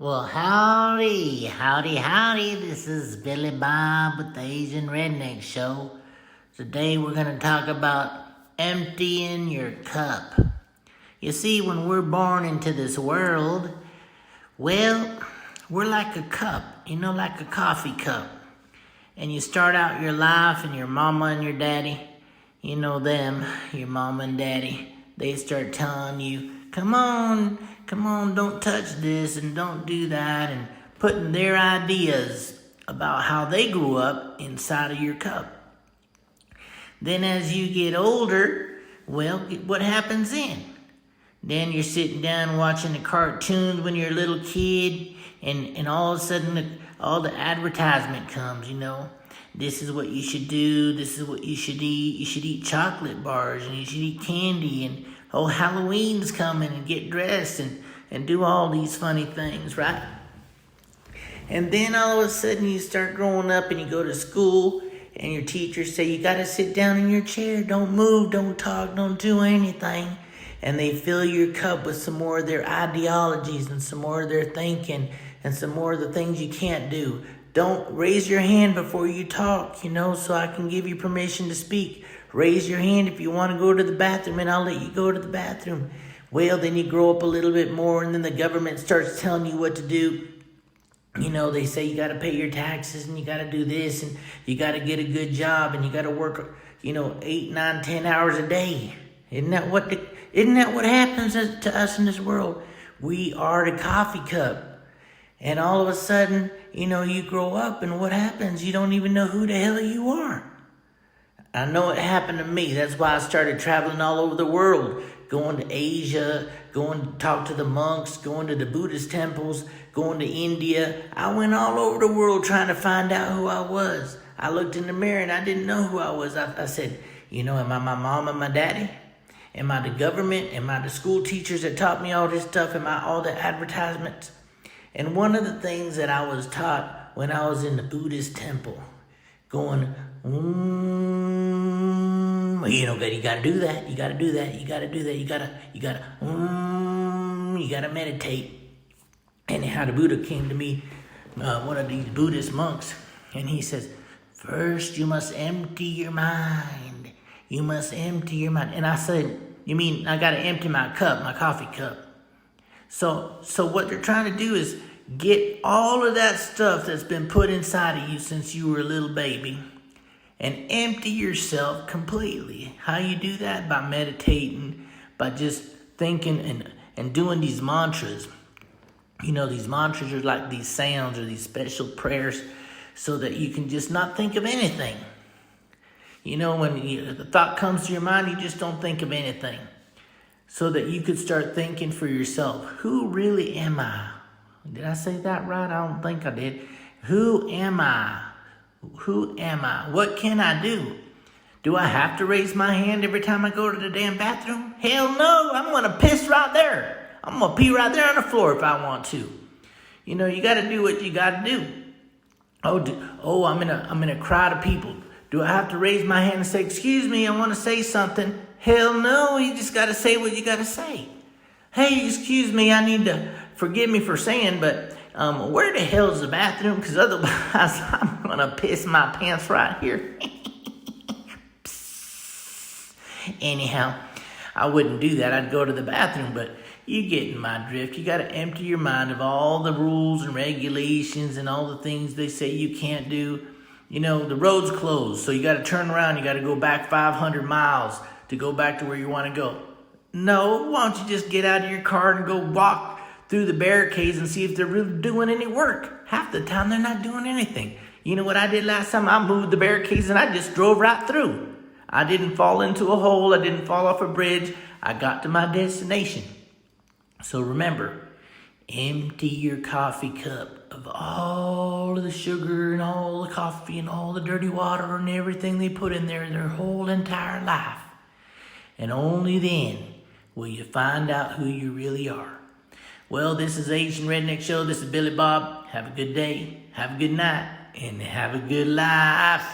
Well, howdy, howdy, howdy. This is Billy Bob with the Asian Redneck Show. Today we're going to talk about emptying your cup. You see, when we're born into this world, well, we're like a cup, like a coffee cup. And you start out your life and your mama and your daddy, them, your mama and daddy, they start telling you, come on, don't touch this and don't do that, and putting their ideas about how they grew up inside of your cup. Then as you get older, well, what happens then? Then you're sitting down watching the cartoons when you're a little kid, and all of a sudden all the advertisement comes, This is what you should do, this is what you should eat. You should eat chocolate bars, and you should eat candy, and Halloween's coming, and get dressed and do all these funny things, right? And then all of a sudden you start growing up and you go to school and your teachers say, you got to sit down in your chair, don't move, don't talk, don't do anything. And they fill your cup with some more of their ideologies and some more of their thinking and some more of the things you can't do. Don't raise your hand before you talk, so I can give you permission to speak. Raise your hand if you want to go to the bathroom, and I'll let you go to the bathroom. Well, then you grow up a little bit more, and then the government starts telling you what to do. They say you got to pay your taxes, and you got to do this, and you got to get a good job, and you got to work, 8, 9, 10 hours a day. Isn't that what happens to us in this world? We are the coffee cup. And all of a sudden, you grow up, and what happens? You don't even know who the hell you are. I know it happened to me. That's why I started traveling all over the world, going to Asia, going to talk to the monks, going to the Buddhist temples, going to India. I went all over the world trying to find out who I was. I looked in the mirror and I didn't know who I was. I said, am I my mom and my daddy? Am I the government? Am I the school teachers that taught me all this stuff? Am I all the advertisements? And one of the things that I was taught when I was in the Buddhist temple, going, you gotta do that, you gotta do that, you gotta do that, you gotta meditate. Anyhow, the Buddha came to me, one of these Buddhist monks, and he says, first you must empty your mind. You must empty your mind. And I said, you mean I gotta empty my cup, my coffee cup? So what they're trying to do is get all of that stuff that's been put inside of you since you were a little baby and empty yourself completely. How you do that? By meditating, by just thinking and doing these mantras. These mantras are like these sounds or these special prayers so that you can just not think of anything. When the thought comes to your mind, you just don't think of anything. So that you could start thinking for yourself, who really am I? Did I say that right? I don't think I did. Who am I? Who am I? What can I do? Do I have to raise my hand every time I go to the damn bathroom? Hell no, I'm going to piss right there. I'm going to pee right there on the floor if I want to. You got to do what you got to do. I'm in a crowd of people. Do I have to raise my hand and say, excuse me, I want to say something? Hell no, you just got to say what you got to say. Hey, excuse me, I need to forgive me for saying, but where the hell is the bathroom? Because otherwise I'm going to piss my pants right here. Anyhow, I wouldn't do that. I'd go to the bathroom, but you get in my drift. You got to empty your mind of all the rules and regulations and all the things they say you can't do. The road's closed, so you got to turn around. You got to go back 500 miles to go back to where you want to go. No, why don't you just get out of your car and go walk through the barricades and see if they're really doing any work. Half the time they're not doing anything. You know what I did last time? I moved the barricades and I just drove right through. I didn't fall into a hole. I didn't fall off a bridge. I got to my destination. So remember, empty your coffee cup of all of the sugar and all the coffee and all the dirty water and everything they put in there their whole entire life. And only then will you find out who you really are. Well, this is Asian Redneck Show. This is Billy Bob. Have a good day, have a good night, and have a good life.